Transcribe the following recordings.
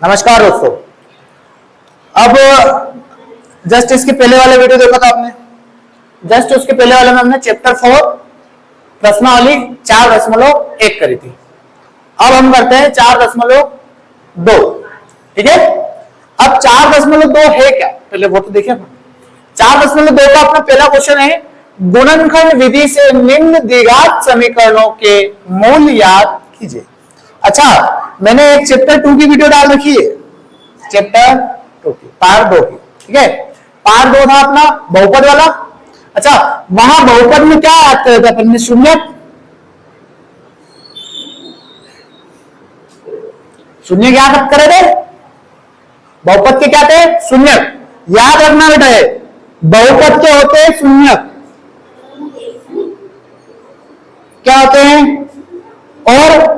नमस्कार दोस्तों। अब जस्ट इसके पहले वाले वीडियो देखा था आपने, जस्ट उसके पहले वाले में हमने चैप्टर 4 प्रश्नावली 4.1 करी थी। अब हम करते हैं 4.2। ठीक है, अब 4.2 है क्या, पहले वो तो देखिए। 4.2 का अपना पहला क्वेश्चन है, गुणनखंड विधि से निम्न द्विघात समीकरणों के मूल याद कीजिए। अच्छा, मैंने एक चैप्टर 2 की वीडियो डाल रखी है, चैप्टर 2 की पार्ट 2 की। ठीक है, पार्ट 2 था अपना बहुपद वाला। अच्छा, वहां बहुपद में क्या याद करे थे अपन ने? शून्य। शून्य क्या करे थे? बहुपद के क्या थे? शून्य। याद रखना बेटा है, बहुपद के होते हैं शून्य। क्या होते हैं? और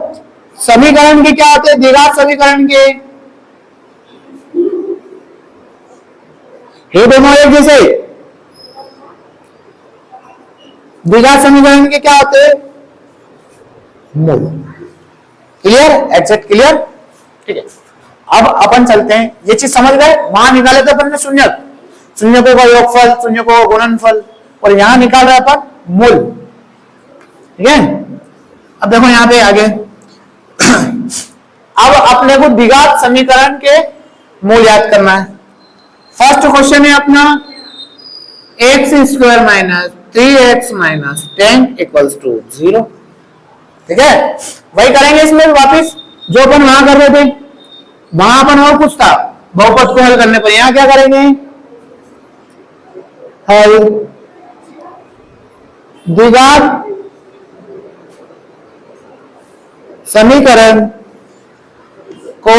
समीकरण के क्या होते हैं? द्विघात समीकरण के। ये दोनों एक जैसे। द्विघात समीकरण के क्या होते हैं? मूल। क्लियर? Exact clear? ठीक है, अब अपन चलते हैं। ये चीज समझ गए? वहां निकाले थे अपन ने शून्य, शून्य को योगफल, शून्य को गुणनफल, और यहां निकाल रहे अपन मूल। ठीक है, अब देखो यहां पे आगे अब अपने को द्विघात समीकरण के मूल याद करना है। फर्स्ट क्वेश्चन है अपना x² minus 3x minus 10 equals to 0। ठीक है, वही करेंगे इसमें वापिस जो अपन वहां कर रहे थे। वहां अपन और कुछ था, बहुपद को हल करने पर यहां क्या करेंगे? हल द्विघात समीकरण को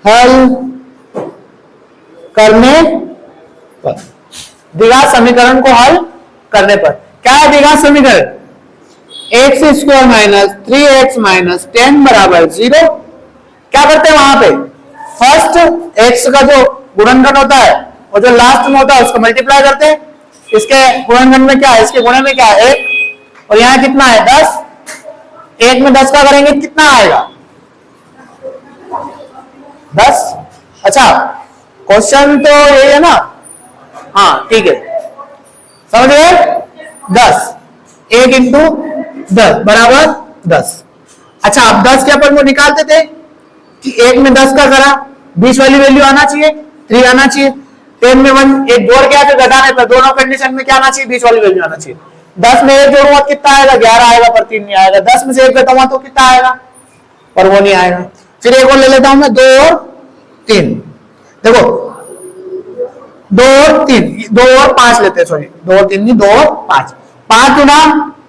हल करने पर, द्विघात समीकरण को हल करने पर क्या है द्विघात समीकरण? x² माइनस 3x माइनस 10 बराबर 0। क्या करते हैं वहां पे? फर्स्ट x का जो गुणनखंड होता है और जो लास्ट में होता है उसको मल्टीप्लाई करते हैं। इसके गुणनखंड में क्या है? इसके गुणे में क्या है? 1, और यहाँ कितना है? 10। 1 में 10 का करेंगे कितना आएगा? 10। अच्छा, क्वेश्चन तो यही है ना? हाँ ठीक है, समझ गए? 10, 1 इंटू 10 बराबर 10। अच्छा, अब 10 के अपन को निकालते थे कि 1 में 10 का करा, 20 वाली वैल्यू आना चाहिए, 3 आना चाहिए। 10 में 1 एक जोड़ के फिर घटाने पर दोनों कंडीशन में क्या आना चाहिए? 20 वाली वैल्यू आना चाहिए। 10 में 1 जोड़ूंगा कितना आएगा? 11 आएगा, पर 3 नहीं आएगा। 10 में से 1 घटाऊंगा तो कितना आएगा? पर वो नहीं आएगा। फिर एक और ले लेता हूं मैं, 2 और 3। देखो 2 और 3, 2 और 5 लेते हैं, सॉरी 2 और 3 नहीं, 2 और 5। 5 गुना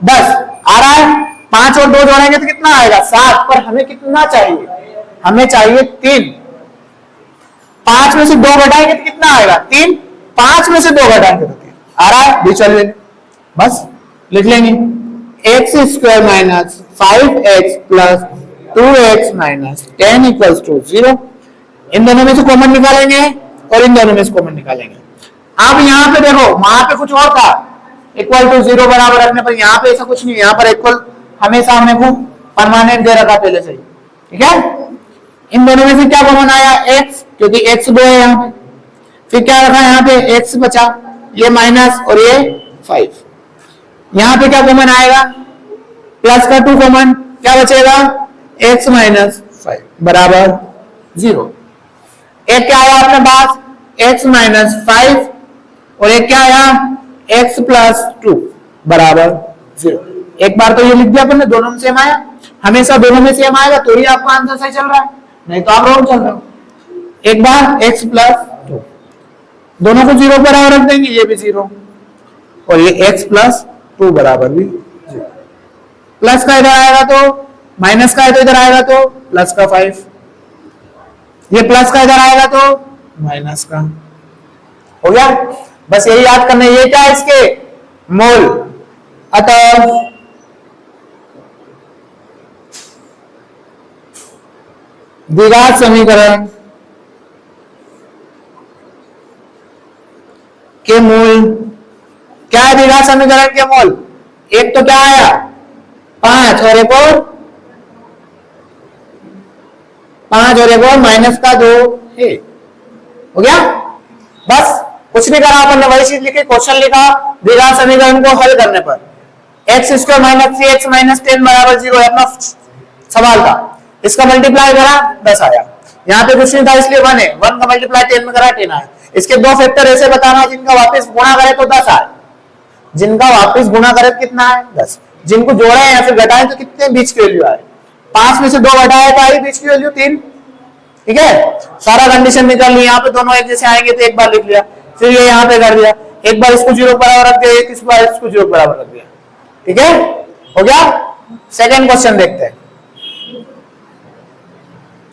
10 आ रहा है, 5 और 2 जोड़ेंगे तो कितना आएगा? 7। पर हमें कितना चाहिए? हमें चाहिए 3। 5 में से 2 घटाएंगे तो कितना आएगा? 3। 5 में से 2 घटाएंगे तो 3 आ रहा है। बीच वाले बस लिख लेंगे, x² minus 5x plus 2x minus 10 equals to 0। इन दोनों में से कॉमन निकालेंगे और इन दोनों में से कॉमन निकालेंगे। अब यहाँ पे देखो, वहां पे कुछ और था, इक्वल टू 0 बराबर रखने पर यहाँ पे ऐसा कुछ नहीं, यहाँ पर इक्वल हमेशा हमने को परमानेंट दे रखा पहले से ही। ठीक है, इन दोनों में से क्या कॉमन आया? x, क्योंकि x 2 है यहाँ पे। फिर क्या रखा यहाँ पे? x बचा, ये माइनस और ये 5। यहाँ पे क्या कॉमन आएगा? प्लस का 2 कॉमन, क्या बचेगा? x माइनस 5 बराबर 0। एक क्या आया अपने पास? x माइनस 5, और एक क्या आया? x प्लस 2 बराबर 0। एक बार तो ये लिख दिया अपन ने, दोनों में सेम आया। हमेशा दोनों में सेम आएगा तो ही आपका आंसर सही चल रहा है, नहीं तो आप रॉन्ग चल रहे हो। एक बार x प्लस 2, दोनों को 0 बराबर रख देंगे, ये भी 0 और ये x प्लस 2 बराबर भी 0। प्लस का इधर आएगा तो माइनस का है, तो इधर आएगा तो प्लस का 5। ये प्लस का इधर आएगा तो माइनस का। हो गया? बस यही याद करना है। ये क्या है? इसके मूल। अतः द्विघात समीकरण के मूल क्या है? द्विघात समीकरण के मूल एक तो क्या आया? 5, और एक और 5 और एक और माइनस का 2 है। हो गया? बस कुछ नहीं करा अपन ने, वही चीज लिखी, क्वेश्चन लिखा, द्विघात समीकरण को हल करने पर x square minus 3x minus 10 बराबर 0 अपना सवाल था। इसका मल्टीप्लाई करा 10 आया। यहाँ पे कुछ नहीं था इसलिए 1 है, 1 का मल्टीप्लाई 10 में करा 10 आया। इसके दो फैक्टर ऐसे बताना जिनका वापस गुणा करे तो 10 आए, जिनका वापस गुणा करे तो कितना है 10, जिनको जोड़ा है या फिर घटाए तो कितने बीच की वैल्यू आए। 5 में से 2 घटाए तो आई बीच की वैल्यू 3। ठीक है, सारा कंडीशन निकाल ली। यहाँ पे दोनों एक जैसे आएंगे तो एक बार लिख लिया, फिर ये यहाँ पे कर दिया, एक बार इसको 0 बराबर रख दिया, एक इस बार इसको 0 बराबर रख दिया। ठीक है, हो गया। सेकंड क्वेश्चन देखते हैं,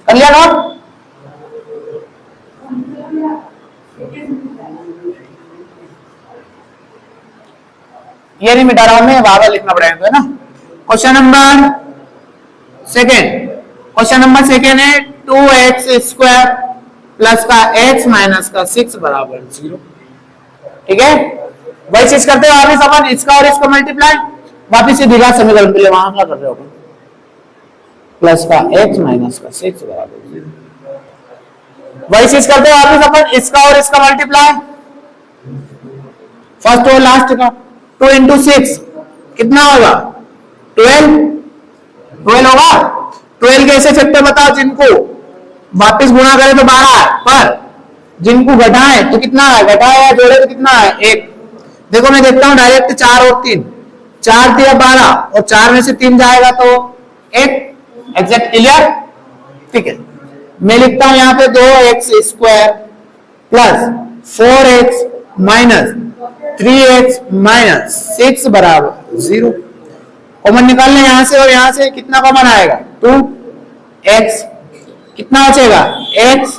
कर लिया नोट? ये नहीं मिटा रहा हूं मैं, बार लिखना पड़ेगा तो, है ना। क्वेश्चन नंबर सेकेंड है 2x स्क्वायर प्लस का x माइनस का 6 बराबर 0। ठीक है, वही चीज करते हैं वापिस अपन, इसका और इसका मल्टीप्लाई, वापिस से द्विघात समीकरण के लिए वहां क्या कर रहे हो अपन, प्लस का x माइनस का 6 बराबर 0। वही चीज करते हैं वापिस अपन, इसका और इसका मल्टीप्लाई, फर्स्ट और लास्ट का 2 इंटू 6 कितना होगा 12 होगा। 12 के ऐसे फैक्टर बताओ जिनको वापिस गुणा करें तो 12 है, पर जिनको घटाए तो कितना है, घटाए या जोड़े तो कितना है 1। देखो मैं देखता हूं डायरेक्ट 4 और 3, 4 3 12 और 4 में से 3 जाएगा तो 1। Exact clear? ठीक है, मैं लिखता हूं यहाँ पे 2x square plus 4x minus 3x minus 6 बराबर 0। कॉमन निकाल लें यहां से और यहां से, कितना कॉमन आएगा 2x, कितना बचेगा x,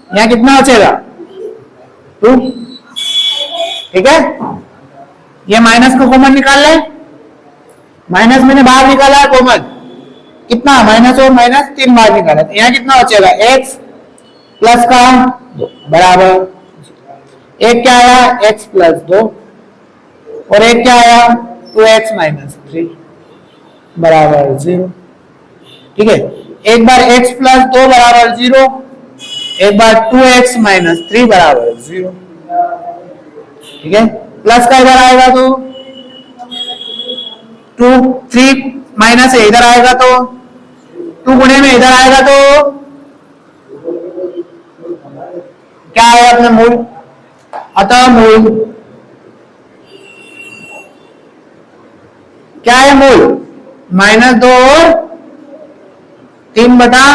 यहाँ कितना बचेगा 2। ठीक है, ये माइनस को कॉमन निकाल ले, माइनस मैंने बाहर निकाला है कॉमन, कितना माइनस और माइनस 3 बाहर निकाला, तो यहाँ कितना बचेगा x प्लस का 2 बराबर, एक क्या आया x प्लस 2 और एक क्या आया 2x माइनस 3 बराबर 0। ठीक है, एक बार x प्लस 2 बराबर 0, एक बार 2x माइनस 3 बराबर 0। ठीक है, प्लस का इधर आएगा तो 2 3 माइनस है, इधर आएगा तो 2 गुणे में इधर आएगा तो क्या है अपने मूल, अतः मूल क्या है मूल -2 और 3/2।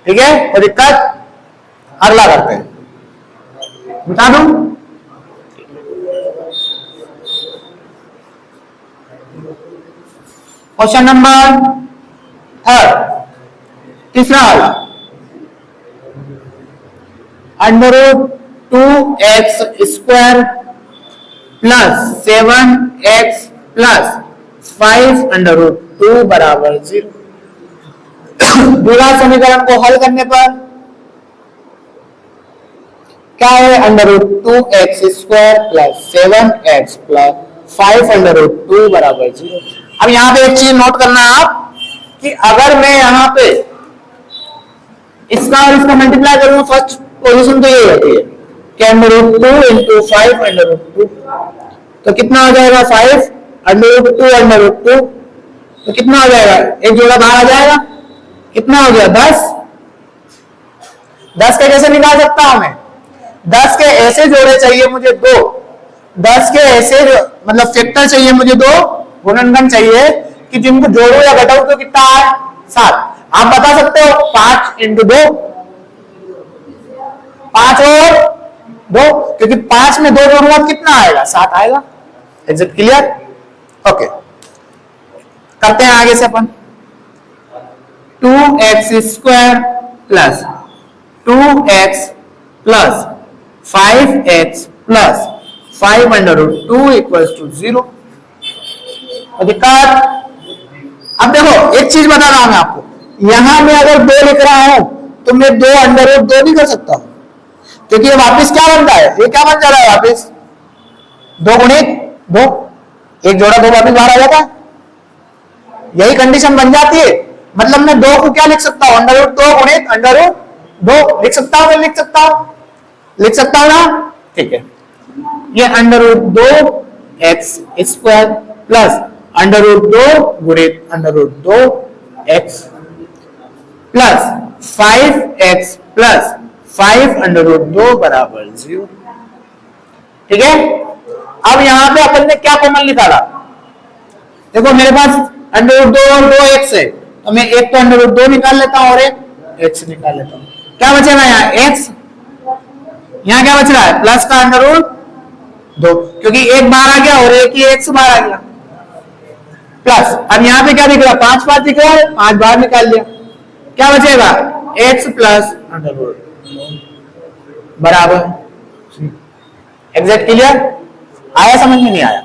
ठीक है, और दिक्कत अगला करते हैं, बता दूं क्वेश्चन नंबर 3, तीसरा वाला, √2x square plus 7x plus 5√2 बराबर 0। द्विघात समीकरण को हल करने पर क्या है, √2x square plus 7x plus 5√2 बराबर 0। अब यहाँ पे एक चीज नोट करना है आप कि अगर मैं यहाँ पे इसका और इसका मल्टीप्लाई करूंगा, फर्स्ट पोजीशन तो ये होती है कि √2 इंटू 5√2, तो कितना हो जाएगा 5√2 तो कितना हो जाएगा, एक जोड़ा बाहर आ जाएगा, कितना हो गया 10। 10 के कैसे निकाल सकता हूं मैं, 10 के ऐसे जोड़े चाहिए मुझे 2, 10 के ऐसे मतलब फैक्टर चाहिए मुझे 2, गुणनखंड चाहिए कि जिनको जोड़ो या घटाओ तो कितना है 7। आप बता सकते हो 5 इंटू 2, 5 और 2, क्योंकि 5 में 2 जोड़ूंगा कितना आएगा 7 आएगा। Exact clear? ओके, करते हैं आगे से अपन। 2x square plus 2x plus 5x plus 5√2 equals to 0। दिक्कत? अब देखो एक चीज बता रहा हूं मैं आपको, यहां में अगर 2 लिख रहा हूं तो मैं 2√2 नहीं कर सकता, क्योंकि ये वापस क्या बनता है, ये क्या बन जा रहा है वापस 2 गुणित 2, एक जोड़ा 2 वापस बाहर आ जाता है, यही कंडीशन बन जाती है। मतलब मैं 2 को क्या लिख सकता हूं, अंडर रूट 2 गुणित अंडर रूट 2 लिख सकता हूं, लिख सकता हूं ना, ठीक है। ये under root 2 x square plus under root 2 गुणित under root 2 x plus 5x plus 5 under root 2 बराबर 0, ठीक है। अब यहां पे अपन ने क्या कॉमन निकाला, देखो मेरे पास अंडर रूट 2 और 2 एक्स है, तो मैं एक तो अंडर रूट 2 निकाल लेता हूं और एक एक्स निकाल लेता हूं। क्या बचेगा यहाँ एक्स, यहाँ क्या बच रहा है प्लस का अंडर रूट 2, क्योंकि एक बाहर आ गया और एक ही एक्स बाहर आ गया, प्लस अब यहाँ पे क्या दिख रहा है 5 दिख रहा है, 5 बाहर निकाल लिया, क्या बचेगा एक्स प्लस अंडर रूट बराबर, एग्जैक्ट क्लियर, आया समझ में नहीं आया,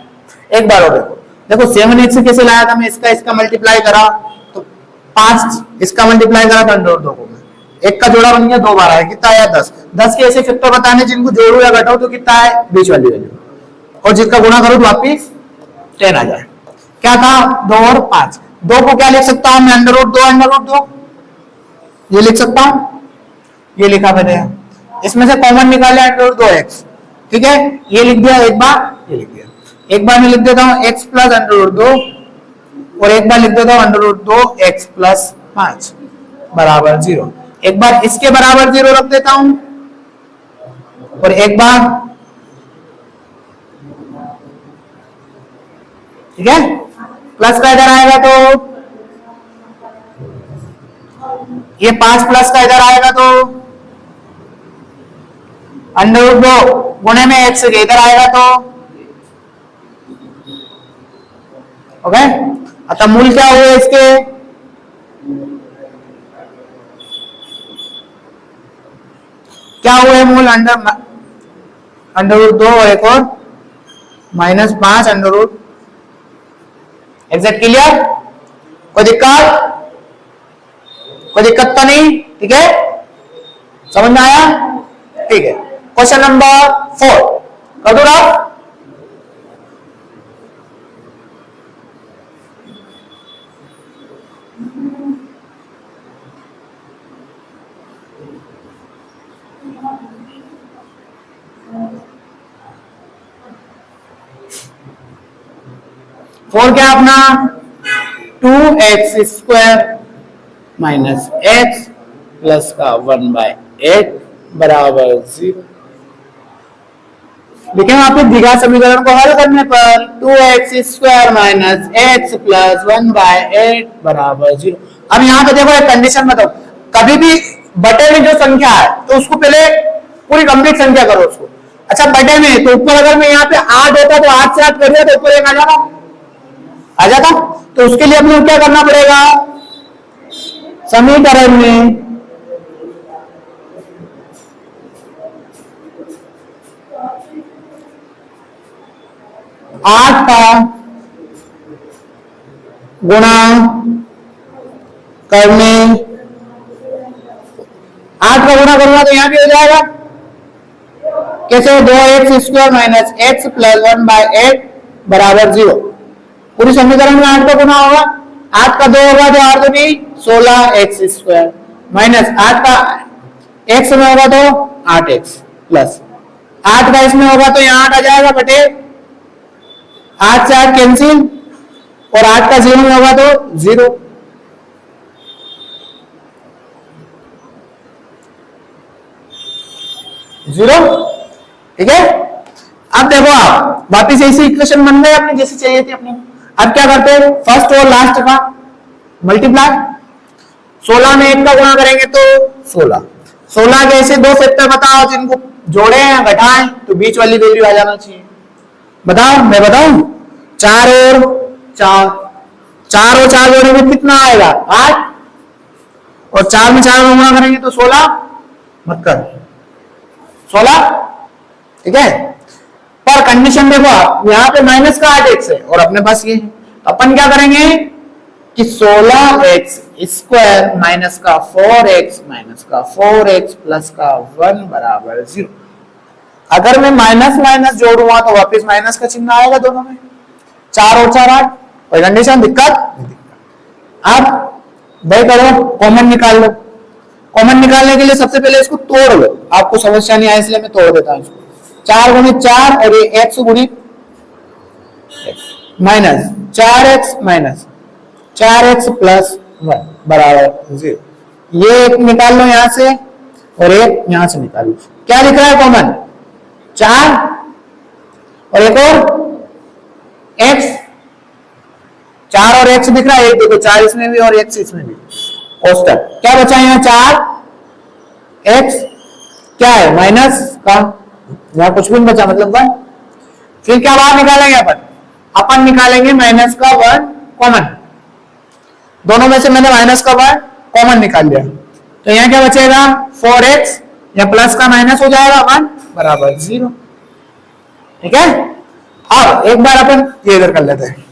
एक बार और देखो 7x कैसे लाया था मैं, इसका मल्टीप्लाई करा तो 5, इसका मल्टीप्लाई करा तो अंडर रूट 2 को एक का जोड़ा बन गया, 2 बार आया, कितना आया 10। 10 के ऐसे फैक्टर बताने जिनको जोड़ू या घटाओ तो कितना है बीच वाली वैल्यू, और जिसका गुणा करो तो वापिस 10 आ जाए। क्या था 2 और 5, 2 को क्या लिख सकता हूं मैं अंडर रूट 2 ये लिख सकता हूं, ये लिखा मैंने, इसमें से कॉमन निकाले अंडर रूट 2x, ठीक है, ये लिख दिया एक बार, ये लिख दिया एक बार, मैं लिख देता हूं x प्लस अंडर रूट 2 और एक बार लिख देता हूं अंडर रूट 2 x प्लस 5 बराबर 0, एक बार इसके बराबर 0 रख देता हूं और एक बार, ठीक है, प्लस का इधर आएगा तो ये 5 प्लस का इधर आएगा तो अंडर रूट 2 गुणे में x के इधर आएगा तो ओके। अतः मूल क्या हुए इसके, क्या हुए मूल अंडर रूट 2 और एक और -5 अंडर रूट, एग्जैक्ट क्लियर, कोई दिक्कत तो नहीं, ठीक है, समझ में आया, ठीक है। क्वेश्चन नंबर 4 कर दो ना, फोर क्या अपना 2x square minus x plus का 1/8 बराबर 0, लेकिन वहां पे द्विघात समीकरण को हल करने पर 2x square minus x plus 1/8 बराबर 0। अब यहाँ पे देखो एक कंडीशन बताओ, कभी भी बटे में जो संख्या है तो उसको पहले पूरी कंप्लीट संख्या करो उसको, अच्छा बटे में तो ऊपर अगर मैं यहाँ पे 8 होता तो 8 से 8 कर दिया तो ऊपर एक आ जाता, तो उसके लिए अपने क्या करना पड़ेगा, समीकरण में आठ का गुणा करने, 8 का गुणा करूंगा तो यहां भी हो जाएगा कैसे, 2x square minus x plus 1/8 बराबर 0, पूरी समीकरण में 8 का गुणा होगा, 8 का 2 होगा तो 8 दूनी 16x स्क्वायर माइनस 8 का x में होगा तो 8x प्लस 8 का इसमें होगा तो यहाँ 8 आ जाएगा बटे 8 से 8 कैंसिल और 8 का 0 में होगा तो 0, ठीक है। अब देखो आप वापिस ऐसी इक्वेशन बन गई अपने जैसी चाहिए थी अपने, अब क्या करते हैं फर्स्ट और लास्ट का मल्टीप्लाई, 16 में 1 का गुणा करेंगे तो 16 के ऐसे दो फैक्टर बताओ जिनको जोड़े या घटाएं तो बीच वाली वैल्यू आ जाना चाहिए, बताओ मैं बताऊं, 4 और 4 जोड़े में कितना आएगा 8 और 4 में 4 गुणा करेंगे तो 16 मत कर 16, ठीक है। पर कंडीशन देखो आप यहाँ पे माइनस का 8x है और अपने पास ये है, अपन क्या करेंगे कि 16x स्क्वायर माइनस का 4x प्लस का 1 बराबर 0, अगर मैं माइनस माइनस जोड़ूंगा तो वापस माइनस का चिन्ह आएगा दोनों में, 4 और 4 8, कोई कंडीशन दिक्कत। अब भाई करो, कॉमन निकाल लो। कॉमन निकालने के लिए सबसे पहले इसको तोड़ लो, आपको समस्या नहीं आए इसलिए मैं तोड़ देता हूं इसको। 4 गुणित 4 और ये x गुणित minus 4x minus 4x plus 1 बराबर 0। ये एक निकाल लो यहां से और एक यहां से निकाल लो। क्या लिख रहा है कॉमन? 4 और एक और x, 4 और x दिख रहा है, एक देखो 4 इसमें भी और x इसमें भी। औसतन क्या बचा यहाँ? 4x क्या है? माइनस का, यहाँ कुछ भी नहीं बचा मतलब 1। फिर क्या बाहर निकालेंगे अपन निकालेंगे माइनस का 1 कॉमन। दोनों में से मैंने माइनस का 1 कॉमन निकाल लिया, तो यहाँ क्या बचेगा? 4x, या प्लस का माइनस हो जाएगा 1 बराबर 0। ठीक है, अब एक बार अपन ये इधर कर लेते हैं,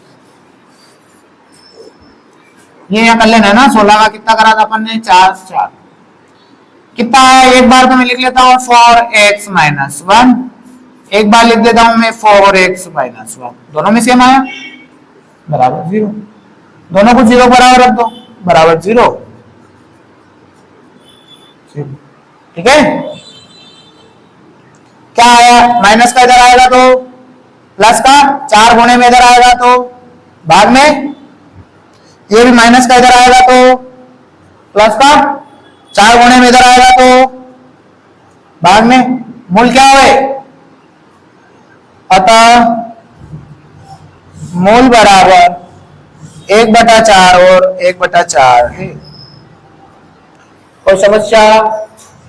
ये यहाँ कर लेना है ना। 16 का कितना करा था अपन ने? 4 4 कितना है? एक बार तो मैं लिख लेता हूँ 4x माइनस 1, एक बार लिख देता हूं मैं 4x माइनस 1, दोनों में सेम आया बराबर 0। दोनों को 0 बराबर रख दो, बराबर 0। ठीक है, क्या आया? माइनस का इधर आएगा तो प्लस का, 4 गुणे में इधर आएगा तो भाग में, ये भी माइनस का इधर आएगा तो प्लस का, 4 गुणे में इधर आएगा तो भाग में, मूल क्या हुए? अतः मूल बराबर 1/4 और 1/4 है। कोई समस्या?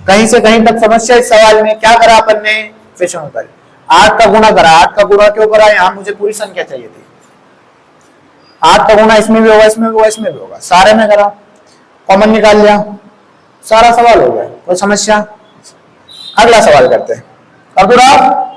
कहीं से कहीं तक समस्या? इस सवाल में क्या करा अपन ने? फ्रैक्शन कर 8 का गुणा करा। 8 का गुणा क्यों करा? यहां मुझे पूरी संख्या चाहिए थी। 8 का गुणा इसमें भी होगा, इसमें भी होगा, इसमें भी होगा, सारे में करा, कॉमन निकाल लिया, सारा सवाल हो गया। कोई समस्या? अगला सवाल करते हैं। अब आप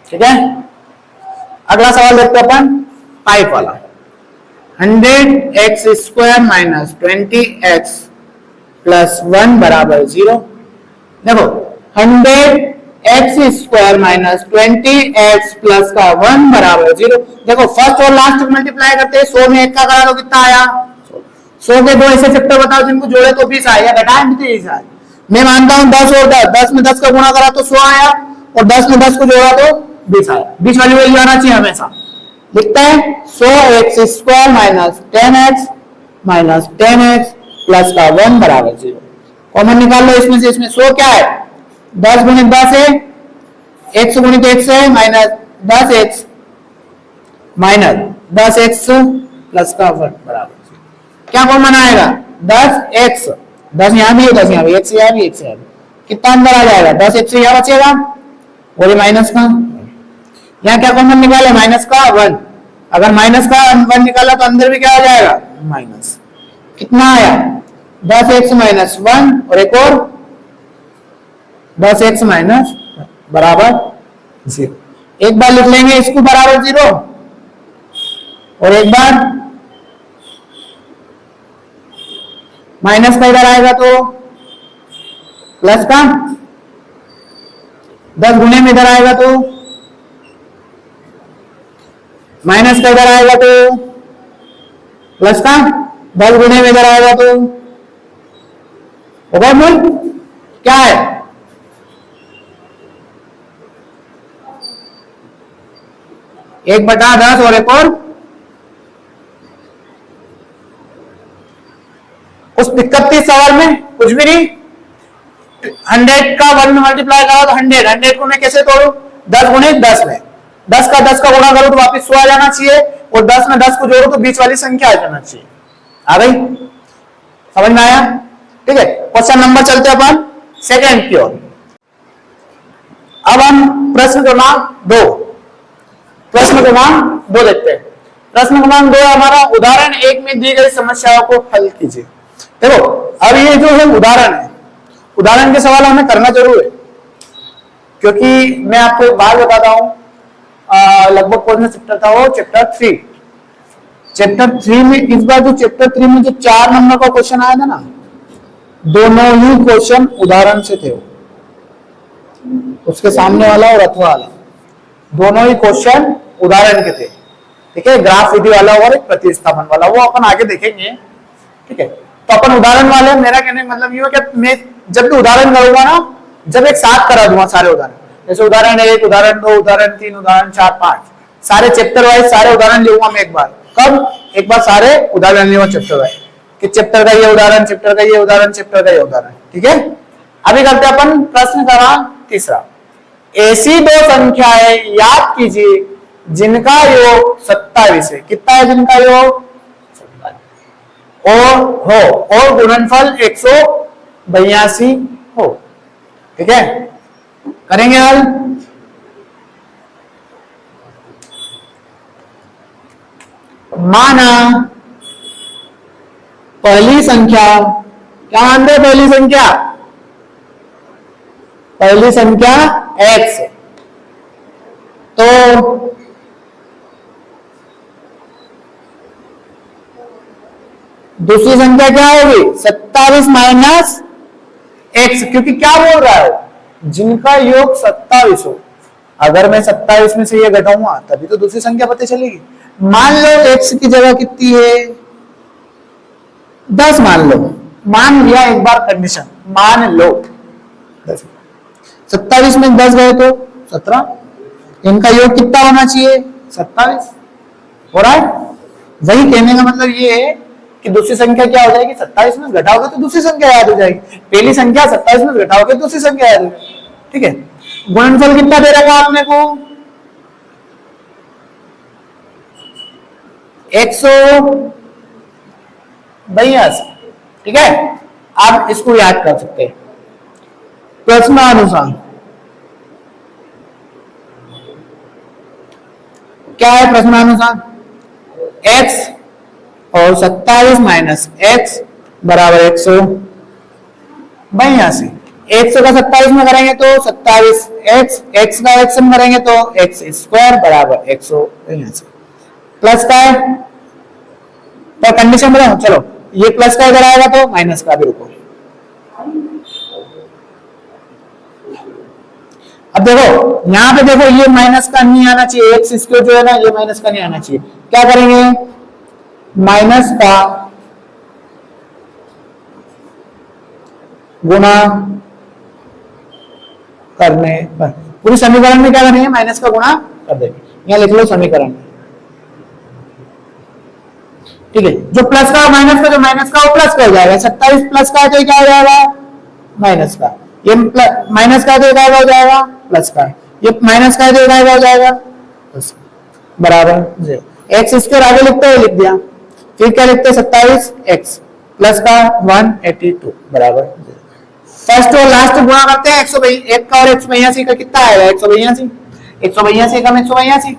ठीक है, अगला सवाल देखते अपन पाइप वाला। 100x square minus 20x plus 1 बराबर 0। देखो 100x square minus 20x plus का 1 बराबर 0। देखो फर्स्ट और लास्ट तक मल्टीप्लाई करते हैं। 100 में 1 का करा तो कितना आया? 100 के दो ऐसे फैक्टर बताओ जिनको जोड़े तो 20 आया, घटाए भी 20 आया। मैं मानता हूं 10 और 10, 10 में 10 का गुणा करा तो 100 आया, और 10 में 10 को जोड़ा तो 20 आया। 20 वाली वैल्यू आना चाहिए हमेशा। लिखते हैं 100x square minus 10x minus 10x plus का 1 बराबर 0। कॉमन निकाल लो इसमें से। इसमें 100 क्या है? 10 गुणित 10 है, x गुणित x है, minus 10x minus 10x plus का 1 बराबर 0। क्या कॉमन आएगा? 10x, 10 यहां भी है, 10 यहां भी, x यहां भी, x यहां भी, कितना अंदर आ जाएगा? 10x यहां बचेगा और ये माइनस का, यहाँ क्या कॉमन निकाले? माइनस का 1। अगर माइनस का 1 निकाला तो अंदर भी क्या आ जाएगा? माइनस। कितना आया? 10x माइनस 1 और एक और 10x माइनस बराबर 0। एक बार लिख लेंगे इसको बराबर 0 और एक बार माइनस का इधर आएगा तो प्लस का, 10 गुणे में इधर आएगा तो माइनस का इधर आएगा तो प्लस का, 10 गुणे में इधर आएगा तो होगा मूल क्या है? एक बटा 10 और एक और उस दिक्कत थी सवाल में कुछ भी नहीं। 100 का 1 में मल्टीप्लाई करा तो 100 को मैं कैसे तोड़ू? 10 गुणे 10 में 10 का गुणा करो तो वापस 100 आ जाना चाहिए, और 10 में 10 को जोड़ो तो बीच वाली संख्या आ जाना चाहिए। आ गई? समझ में आया? ठीक है, क्वेश्चन नंबर चलते अपन सेकेंड की ओर। अब हम प्रश्न क्रमांक 2 देखते हैं। प्रश्न क्रमांक 2 हमारा उदाहरण 1 में दी गई समस्याओं को हल कीजिए। देखो अब ये जो है उदाहरण है, उदाहरण के सवाल हमें करना जरूर है, क्योंकि मैं आपको एक बात बताता हूं, लगभग कौन सा चैप्टर था वो? चैप्टर 3। चैप्टर 3 में, इस बार जो चैप्टर 3 में जो 4 नंबर का क्वेश्चन आया था ना, दोनों ही क्वेश्चन उदाहरण से थे। उसके सामने वाला और अथवा वाला, दोनों ही क्वेश्चन उदाहरण के थे। ठीक है, ग्राफ विधि वाला और एक प्रतिस्थापन वाला, वो अपन आगे देखेंगे। ठीक है, तो अपन उदाहरण वाले, मेरा कहने का मतलब ये है कि मैं जब भी उदाहरण करूंगा ना, जब एक साथ करा दूंगा सारे उदाहरण, जैसे उदाहरण 1, उदाहरण 2, उदाहरण 3, उदाहरण 4, 5, सारे चैप्टर वाइज सारे उदाहरण लूंगा मैं एक बार। कब? एक बार सारे उदाहरण लूंगा चैप्टर वाइज, कि चैप्टर का ये उदाहरण, चैप्टर का ये उदाहरण, चैप्टर का ये उदाहरण। ठीक है, अभी करते अपन प्रश्न का तीसरा। ऐसी दो संख्याएं याद कीजिए जिनका योग 27 है। कितना है जिनका योग? 27 और गुणनफल 182 हो। ठीक है, करेंगे हल। माना पहली संख्या, क्या मानते हैं पहली संख्या? पहली संख्या x, तो दूसरी संख्या क्या होगी? 27 माइनस x, क्योंकि क्या बोल रहा है? जिनका योग 27 हो। अगर मैं 27 में से ये घटाऊंगा तभी तो दूसरी संख्या पता चलेगी। मान लो x की जगह कितनी है? 10 मान लो, मान लिया एक बार कंडीशन, मान लो 10। 27 में 10 गए तो 17, इनका योग कितना होना चाहिए? 27 हो रहा है। वही कहने का मतलब ये है कि दूसरी संख्या क्या हो जाएगी? 27 में घटाओगे तो दूसरी संख्या याद हो जाएगी। पहली संख्या 27 में घटाओगे तो दूसरी संख्या याद हो जाएगी। ठीक है, गुणनफल कितना दे रखा आपने को? 182। ठीक है, आप इसको याद कर सकते हैं प्रश्नानुसार। क्या है प्रश्नानुसार? x और 27 माइनस x बराबर 182। 100 का 27 में करेंगे तो 27x, x का x में करेंगे तो x स्क्वायर बराबर 182। प्लस का है पर कंडीशन बताओ, चलो ये प्लस का इधर आएगा तो माइनस का भी, रुको। अब देखो यहां पे, देखो ये माइनस का नहीं आना चाहिए, एक्स स्क्वायर जो है ना ये माइनस का नहीं आना चाहिए। क्या करेंगे? माइनस का गुणा करने पर, पूरी समीकरण में क्या करेंगे? माइनस का गुणा कर देंगे। यहां लिख लो समीकरण में। ठीक है, जो प्लस का माइनस का, जो माइनस का वो प्लस का हो जाएगा। 27 प्लस का है तो क्या हो जाएगा? माइनस का। ये माइनस का तो क्या हो जाएगा? प्लस का। ये माइनस का तो क्या हो जाएगा? प्लस बराबर 0। एक्स स्क्वायर आगे लिखते हैं, लिख दिया। फिर क्या लिखते हैं? 27 एक्स प्लस का 182 बराबर 0। फर्स्ट और लास्ट गुणा करते हैं। 182 का और 182 का कितना आएगा? 182। 182 का 182।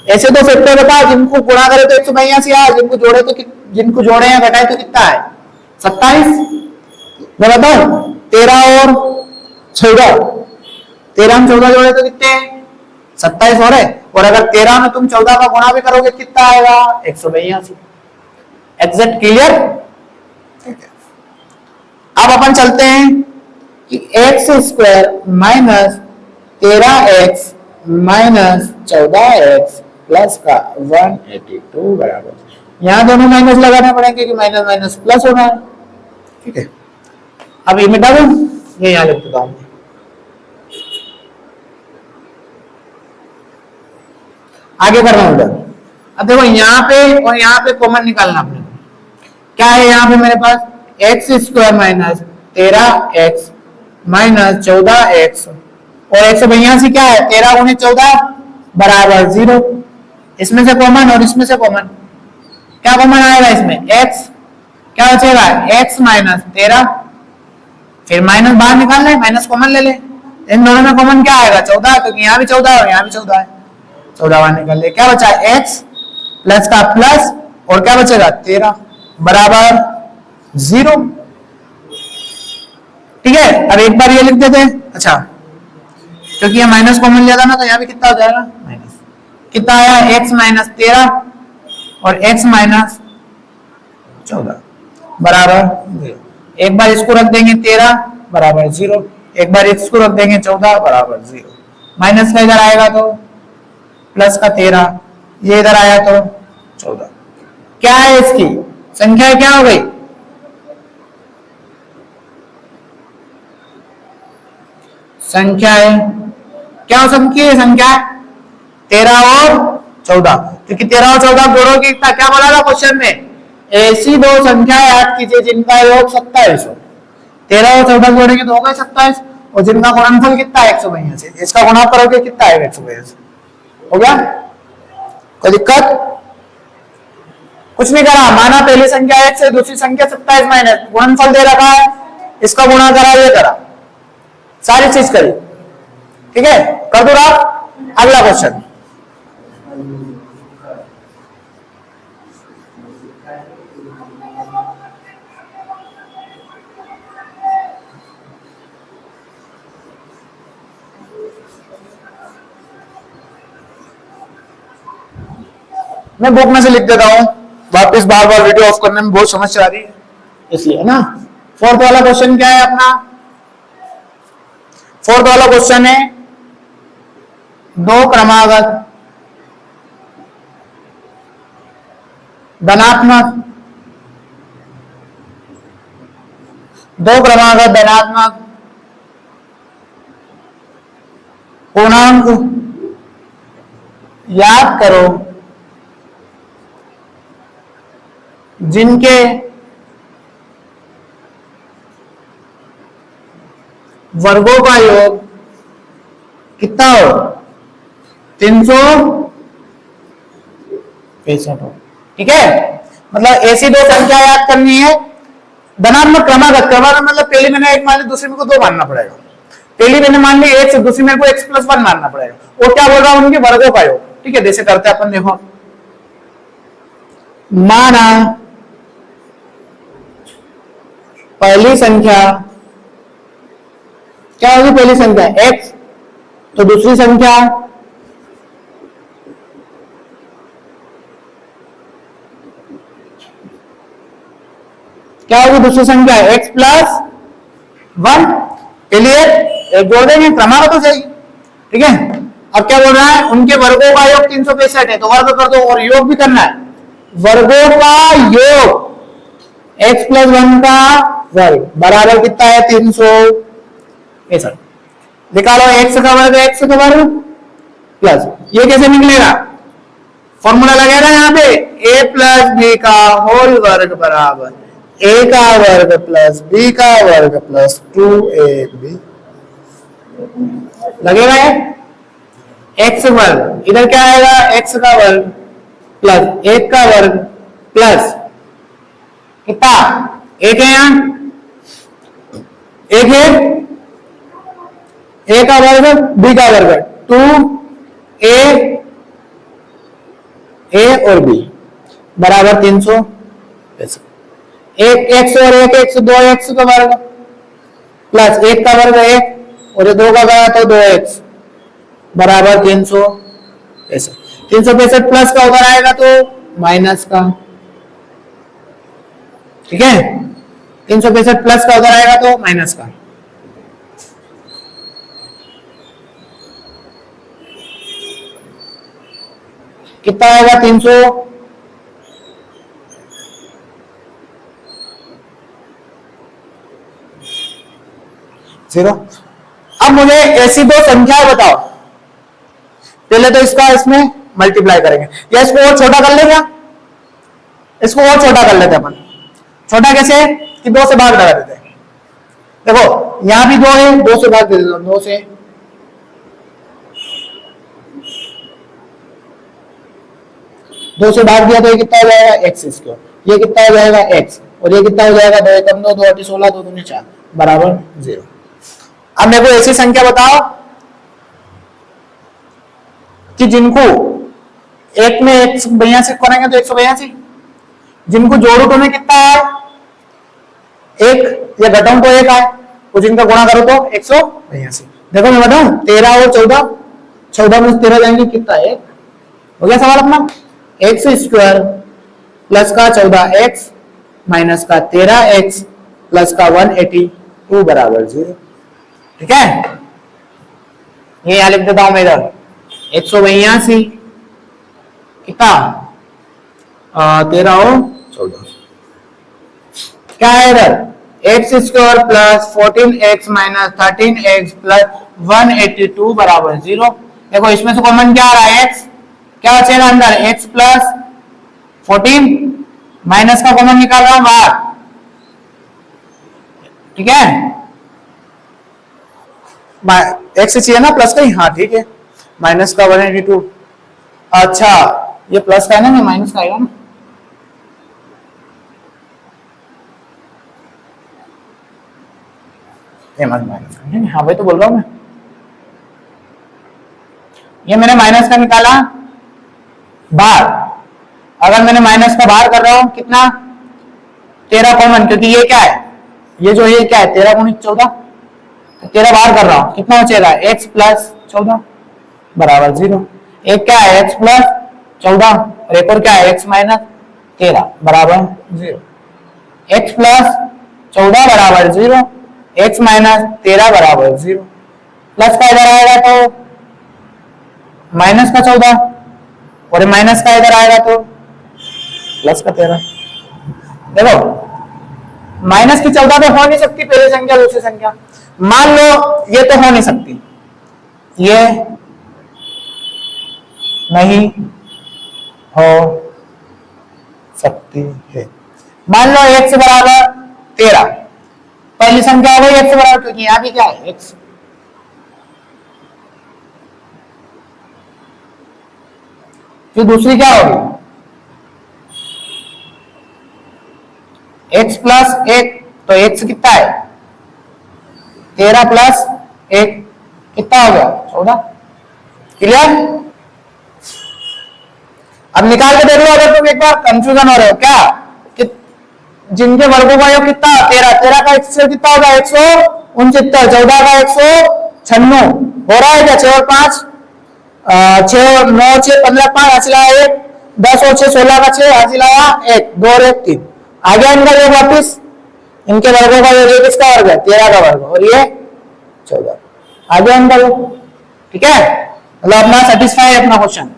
ऐसे दो फैक्टर बताओ जिनको गुणा करे तो 182 आए, जिनको जोड़े तो, जिनको जोड़े या घटाए तो कितना है? 27। मैं बताऊं 13 और 14, 13 में 14 जोड़े तो कितने? 27 हो रहे। और अगर 13 में तुम 14 का गुणा भी करोगे कितना आएगा? 182। Exact, clear? अब अपन चलते हैं कि x square minus 13x minus 14x plus का 182 बराबर, यहां दोनों माइनस लगाने पड़ेंगे कि माइनस माइनस प्लस होना है। ठीक है, अब ये मिटा दूं, ये यहां लिख देता हूं। आगे करना होगा। अब देखो यहाँ पे और यहाँ पे कॉमन निकालना अपने। क्या है यहाँ पे मेरे पास? X square minus 13x minus 14x और 182 क्या है? 13 गुणे 14 बराबर 0। इसमें से कॉमन और इसमें से कॉमन, क्या कॉमन आएगा इसमें? x, क्या बचेगा? x माइनस 13, फिर माइनस बाहर निकालना है, माइनस कॉमन ले ले। इन दोनों में कॉमन क्या आएगा? 14, क्योंकि यहाँ भी 14 है और यहाँ भी 14 है। 14 बाहर निकाल ले, क्या बचा? x प्लस का प्लस और क्या बचेगा? 13 बराबर 0। ठीक है, अब एक बार ये लिख देते हैं। अच्छा, क्योंकि ये माइनस कॉमन लिया था ना, तो यहाँ भी कितना हो जाएगा? माइनस। कितना आया? x माइनस 13 और x माइनस 14 बराबर 0। एक बार इसको रख देंगे 13 बराबर 0, एक बार इसको रख देंगे 14 बराबर 0। माइनस का इधर आएगा तो प्लस का 13, ये इधर आया तो 14। क्या है इसकी संख्या क्या हो गई? संख्या है क्या हो सकती है? संख्या 13 और 14, क्योंकि 13 और 14 जोड़ो की क्या बोला था क्वेश्चन में? ऐसी दो संख्याएं याद कीजिए जिनका योग 27 हो। 13 और 14 जोड़ेंगे तो होगा 27, और जिनका गुणनफल कितना है? 182। इसका गुणा करोगे कितना आएगा? 182। हो गया? कोई दिक्कत? कुछ नहीं करा, माना पहली संख्या 1 से दूसरी संख्या 27 माइनस, गुणनफल दे रखा है, इसका गुणा करा, ये करा, सारी चीज करी। ठीक है, कर दो आप अगला क्वेश्चन। मैं बुक में से लिख देता हूं, वापस बार बार वीडियो ऑफ करने में बहुत समस्या आ रही है इसलिए, है ना। फोर्थ वाला क्वेश्चन क्या है अपना? फोर्थ वाला क्वेश्चन है दो क्रमागत धनात्मक पूर्णांक याद करो जिनके वर्गों का योग कितना हो? 365 हो। ठीक है, मतलब ऐसी दो संख्या याद करनी है धनात्मक क्रमागत। क्रमागत मतलब पहली मैंने 1 मान ली, दूसरी मेरे को 2 मानना पड़ेगा। पहली मैंने मान ली 1 से, दूसरी मेरे को x+1 मानना पड़ेगा। वो क्या बोल रहा हूं? उनके वर्गों का योग। ठीक है, जैसे करते हैं अपन, देखो माना पहली संख्या क्या होगी? पहली संख्या x, तो दूसरी संख्या क्या होगी? दूसरी संख्या x+1। चलिए एक जोड़ देंगे, क्रमागत हो जाएगी। ठीक है, अब क्या बोल रहा है? उनके वर्गों का योग 365 है, तो वर्ग कर दो, और योग भी करना है। वर्गों का योग x+1 का वर्ग बराबर कितना है? 365। निकालो, x का वर्ग x का वर्ग प्लस, ये कैसे निकलेगा? फॉर्मूला लगेगा यहाँ पे, a प्लस बी का होल वर्ग बराबर a का वर्ग प्लस b का वर्ग प्लस 2ab लगेगा। ये x वर्ग, इधर क्या आएगा? x का वर्ग प्लस 1 का वर्ग प्लस कितना? 1 है, यहाँ 1 है, a का वर्ग b का वर्ग 2a और b बराबर 365। एक x और एक x 2x का वर्ग प्लस 1 का वर्ग 1 और ये 2 का गया तो 2x बराबर 365। 365 प्लस का उधर आएगा तो माइनस का। ठीक है, 365 प्लस का उधर आएगा तो माइनस का। कितना आएगा? 300 0। अब मुझे ऐसी दो संख्या बताओ, पहले तो इसका इसमें मल्टीप्लाई करेंगे, या इसको और छोटा कर लेंगे? इसको और छोटा कर लेते हैं अपन। छोटा कैसे? कि 2 से भाग लगा देते हैं। देखो यहां भी 2 है, 2 से भाग दे देता हूं, 2 से। दो से भाग दिया तो ये कितना हो जाएगा? x²। ये कितना हो जाएगा? x, और ये कितना हो जाएगा? 2 एकम 2, 2 8 16, 2 दूनी 4 बराबर 0। अब मेरे को ऐसी संख्या बताओ कि जिनको एक में 182 करेंगे तो 182, जिनको जोड़ो तो में कितना है? 1, या घटाऊं तो 1 है, तो जिनका गुणा करो तो 182। देखो मैं बताऊं, 13 और 14 में 13 जाएंगे, कितना है? 1 हो गया सवाल अपना। x² प्लस का 14x माइनस का 13x प्लस का 182 बराबर 0। ठीक है, ये यहां लिख देता हूं मैं इधर 182 कितना 13 और 14 क्या है इधर x square plus 14x minus 13x plus 182 बराबर 0। देखो इसमें से कॉमन क्या आ रहा है x, क्या बचेगा अंदर x प्लस 14 माइनस का कॉमन निकाल रहा हूं बाहर। ठीक है, एक्स चाहिए ना प्लस का ही, हाँ ठीक है, माइनस का 182। अच्छा ये प्लस का है ना, ये माइनस का आएगा ना, ये माइनस का, हाँ भाई तो बोल रहा हूं मैं, ये मैंने माइनस का निकाला बाहर। अगर मैंने माइनस का बाहर कर रहा हूं कितना 13 कॉमन, क्योंकि ये क्या है, ये जो ये क्या है 13 गुणित 14, तो 13 बाहर कर रहा हूं कितना बचेगा x प्लस 14 बराबर 0। एक क्या है x प्लस 14 और एक और क्या है x माइनस 13 बराबर 0। x प्लस 14 बराबर 0, x माइनस 13 बराबर 0। प्लस का इधर आएगा तो माइनस का 14 और माइनस का इधर आएगा तो प्लस का 13। देखो माइनस की 14 तो हो नहीं सकती पहली संख्या दूसरी संख्या, मान लो ये तो हो नहीं सकती, ये नहीं हो सकती है। मान लो x बराबर 13, पहली संख्या हो गई x बराबर, क्योंकि यहां भी क्या है x। फिर दूसरी क्या होगी x प्लस 1, तो x कितना है 13 प्लस 1 कितना हो गया 14। क्लियर, अब निकाल के देख लो अगर तुम एक बार कंफ्यूजन हो रहे हो क्या कि जिनके वर्गों का योग कितना 13 का x कितना होगा 169, 14 का 196 हो रहा है क्या, 6 और 5 6 9 6 15 5 हासिल आया 1, 10 और 6 16 का 6 हासिल आया 1, 2 और 1 3। आ गया इनका योग वापिस, इनके वर्गों का योग किसका वर्ग है 13 का वर्ग और ये 14, आ गया इनका योग। ठीक है, मतलब अपना सेटिस्फाई है अपना क्वेश्चन।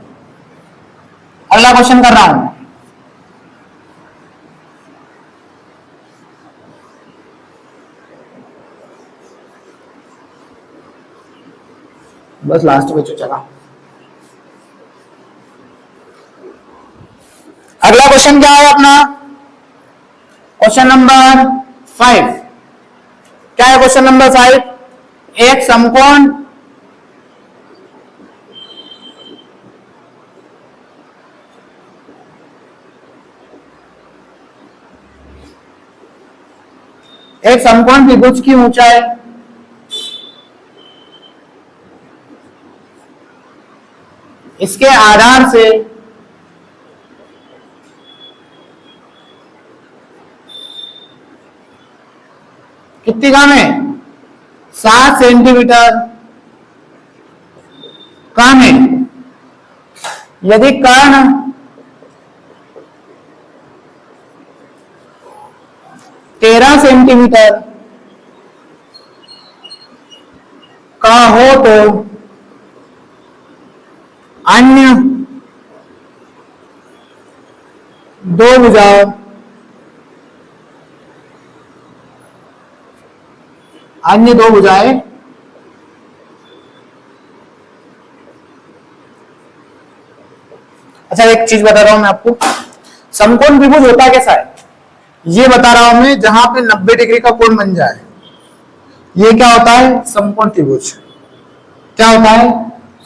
अगला क्वेश्चन कर रहा हूं, बस लास्ट में चला। अगला क्वेश्चन क्या है अपना, क्वेश्चन नंबर 5। क्या है क्वेश्चन नंबर 5, एक समकोण त्रिभुज की ऊंचाई इसके आधार से कितनी कम है 7 सेंटीमीटर कम है यदि कर्ण 13 सेंटीमीटर का हो तो अन्य दो भुजाओं अच्छा एक चीज बता रहा हूं मैं आपको, समकोण त्रिभुज होता कैसा है ये बता रहा हूं मैं, जहां पे 90 डिग्री का कोण बन जाए ये क्या होता है समकोण त्रिभुज। क्या होता है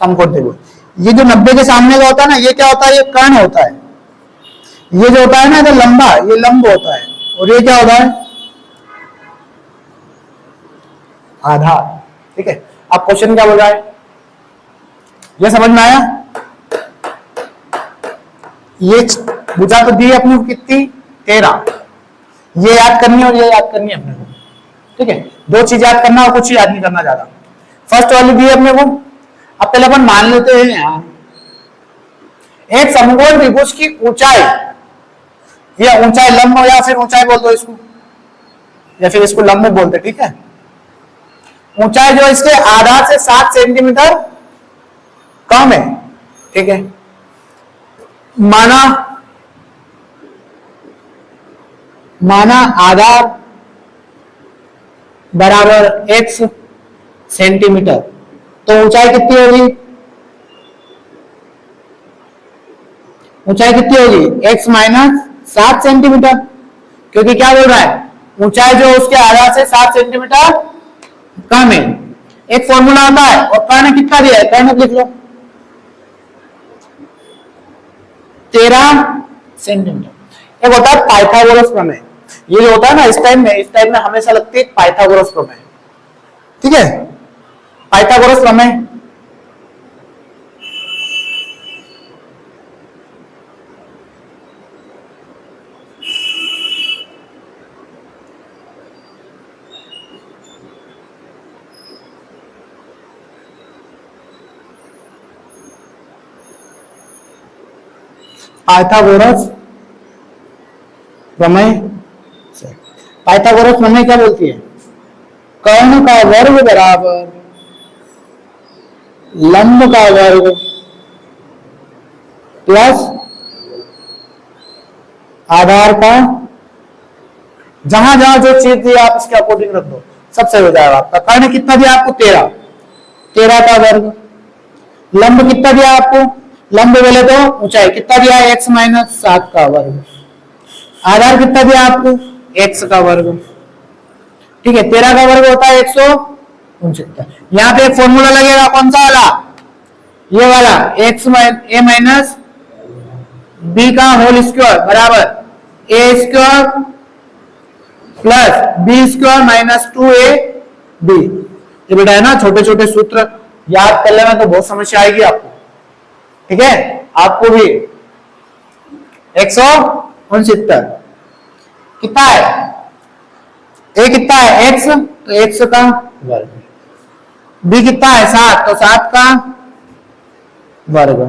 समकोण त्रिभुज। ये जो 90 के सामने का होता है ना ये क्या होता है, ये कर्ण होता है। ये जो होता है ना इधर लंबा, ये लंब होता है, और ये क्या होता है आधार। ठीक है, अब क्वेश्चन क्या बोल रहा है ये समझ में आया। ये भुजा तो दी अपने को कितनी 13, ये याद करनी है और ये याद करनी है अपने को। ठीक है, दो चीज याद करना और कुछ याद नहीं करना ज्यादा। फर्स्ट वाली दी अपने को, अब पहले अपन मान लेते हैं एक समकोण त्रिभुज की ऊंचाई ये ऊंचाई लंब या फिर ऊंचाई बोल दो इसको, या फिर इसको लंब बोलते, ठीक है। ऊंचाई जो इसके आधार से 7 सेंटीमीटर कम है, ठीक है। माना आधार बराबर x सेंटीमीटर, तो ऊंचाई कितनी होगी? ऊंचाई कितनी होगी? x माइनस 7 सेंटीमीटर, क्योंकि क्या बोल रहा है, ऊंचाई जो उसके आधार से 7 सेंटीमीटर कम है। एक फॉर्मूला आता है, और कर्ण कितना दिया है, कर्ण लिख लो 13 सेंटीमीटर। एक होता है पाइथागोरस प्रमेय, ये जो होता है ना इस टाइम में हमेशा लगती है पाइथागोरस प्रमेय, ठीक है। पाइथागोरस प्रमेय पाइथागोरस प्रमेय पाइथागोरस प्रमेय क्या बोलती है? कर्ण का वर्ग बराबर लंब का वर्ग प्लस आधार का, जहां जहां जो चीज दी आप इसके अकॉर्डिंग रख दो, सब सही हो जाएगा आपका। कर्ण कितना दिया आपको? 13 का वर्ग। लंब कितना दिया आपको? लंब बोले तो ऊंचाई कितना दिया है? x माइनस 7 का वर्ग। आधार कितना दिया आपको? x का वर्ग, ठीक है। 13 का वर्ग होता है 169। यहाँ पे एक फॉर्मूला लगेगा, कौन सा वाला? ये वाला, a माइनस बी का होल स्क्वायर बराबर a square plus b square minus 2ab। ये बेटा है ना, छोटे छोटे सूत्र याद कर लेना तो बहुत समस्या आएगी आपको, ठीक है। आपको भी 169 कितना है? a कितना है? x, तो x का वर्ग। b कितना है? 7, तो 7 का वर्ग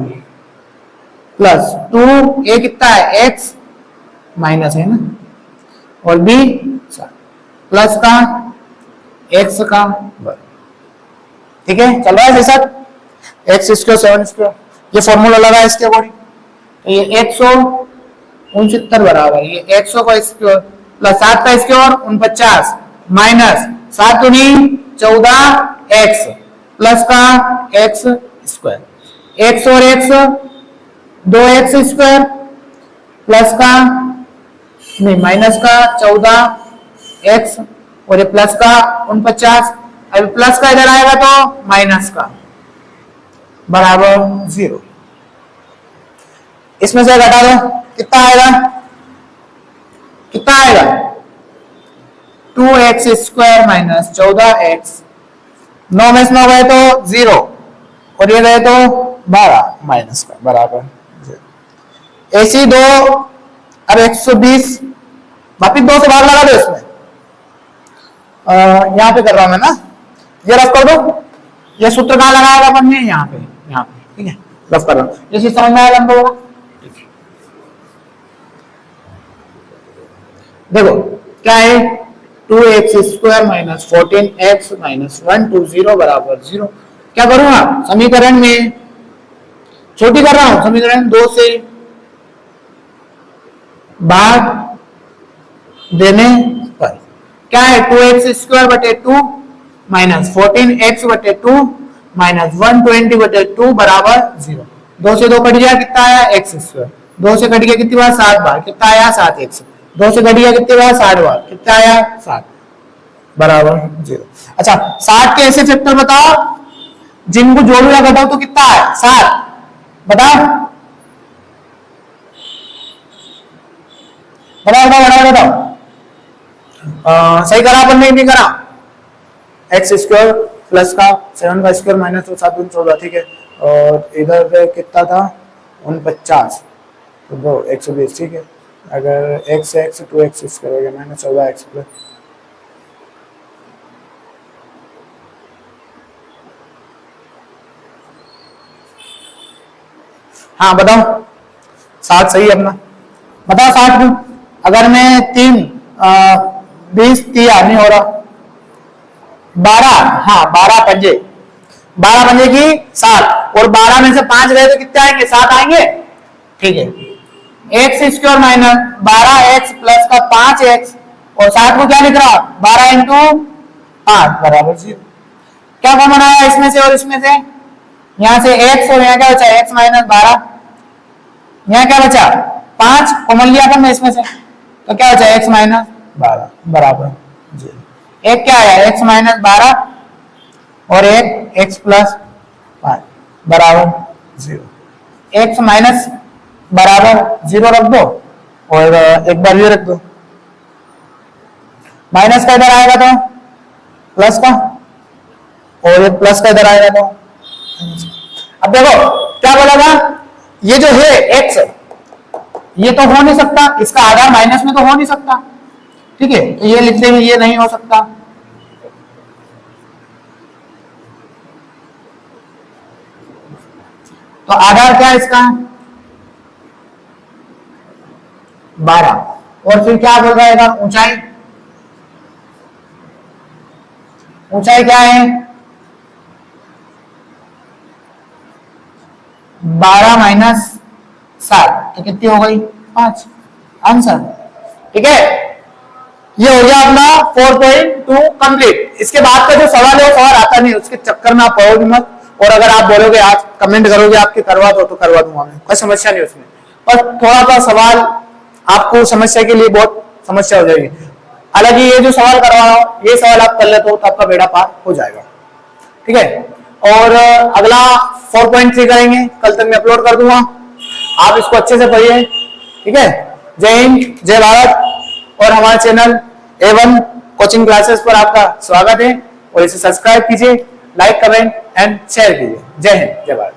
प्लस 2a कितना है? x माइनस है ना, और b प्लस का x का वर्ग, ठीक है। चल रहा है जैसा x स्क्वायर 7 स्क्वायर, ये फॉर्मूला लगा इसके अकॉर्डिंग, तो ये 169 बराबर ये 100 का स्क्वायर प्लस 7 का स्क्वायर 49 माइनस 7 दूनी 14x प्लस का x स्क्वायर, x और x 2x स्क्वायर प्लस का नहीं माइनस का 14x और ये प्लस का 49। अभी प्लस का इधर आएगा तो माइनस का बराबर 0। इसमें से घटा दो, कितना आएगा? कितना आएगा? 2x स्क्वायर माइनस 14x, 9 में से 9 गए तो 0 और ये गए तो 12 माइनस का बराबर 0। ऐसी दो, अब 120 वापिस 2 से भाग लगा दो इसमें, यहां पे कर रहा हूं मैं ना, ये रफ कर दो। ये सूत्र कहां लगाएगा अपन ने? यहाँ पे, ठीक है, रफ कर रहा हूं। ये चीज समझ में आया लंबा होगा, देखो क्या है? 2x square minus 14x minus 120 बराबर 0। क्या करूंगा? समीकरण में छोटी कर रहा हूं, समीकरण 2 से भाग देने पर क्या है? 2x स्क्वायर बटे 2 माइनस 14x बटे 2 माइनस 120 बटे 2 बराबर 0। 2 से 2 कट गया, कितना आया? x square. 2 से कट गया कितनी बार? 7 बार, कितना आया? 7x। 2 से कट गया कितनी बार? 60 बार, कितना आया? 7 बराबर 0। अच्छा, 60 के ऐसे फैक्टर बताओ जिनको जोड़ो या घटाओ तो कितना है? 7 बताओ, बताओ। सही करा अपन ने? नहीं करा। एक्स स्क्वायर प्लस का 7 का स्क्वायर माइनस 7 दूनी 14, ठीक है। और इधर पे कितना था? 49, तो 2 120, ठीक है। अगर x से x 2x स्क्वायर हो गया माइनस 14x प्लस, हाँ बताओ 60 सही है अपना, बताओ 60 को अगर मैं 20 तिया नहीं हो रहा, 12, हाँ 12 पंजे, 12 पंजे की 7, और 12 में से 5 गए तो कितने आएंगे? 7 आएंगे। ठीक है, x square minus 12x plus का 5x, और 7 को क्या लिख रहा? 12 इंटू 5 बराबर 0। क्या कॉमन आया इसमें से और इसमें से? यहां से x और यहाँ क्या बचा? x माइनस 12, यहाँ क्या बचा? 5 कॉमन लिया था मैं इसमें से, तो क्या बचा? x माइनस 12 बराबर 0। एक क्या आया? x माइनस 12 और एक x प्लस 5 बराबर 0। x माइनस बराबर 0 रख दो और एक बार ये रख दो, माइनस का इधर आएगा तो प्लस का, और ये प्लस का इधर आएगा तो। अब देखो क्या बोला था, ये जो है x ये तो हो नहीं सकता, इसका आधार माइनस में तो हो नहीं सकता। ठीक है, तो ये लिख देंगे, ये नहीं हो सकता। तो आधार क्या है इसका? 12। और फिर क्या बोल रहा है? ऊंचाई, ऊंचाई क्या है? 12 माइनस 7, तो कितनी हो गई? 5 आंसर। ठीक है, ये हो गया अपना 4.2 कंप्लीट। इसके बाद का जो सवाल है वो सवाल आता नहीं, उसके चक्कर में आप पढ़ोगे मत। और अगर आप बोलोगे आज कमेंट करोगे आपके करवा दो, तो करवा दूंगा मैं, कोई समस्या नहीं उसमें। पर थोड़ा सा सवाल आपको समस्या के लिए बहुत समस्या हो जाएगी। हालांकि ये जो सवाल करवा रहा हूं, ये सवाल आप कर लेते हो तो आपका बेड़ा पार हो जाएगा। ठीक है, और अगला 4.3 करेंगे, कल तक मैं अपलोड कर दूंगा, आप इसको अच्छे से पढ़िए। ठीक है, जय हिंद, जय भारत। और हमारे चैनल A1 कोचिंग क्लासेस पर आपका स्वागत है, और इसे सब्सक्राइब कीजिए, लाइक कमेंट एंड शेयर कीजिए। जय हिंद, जय भारत।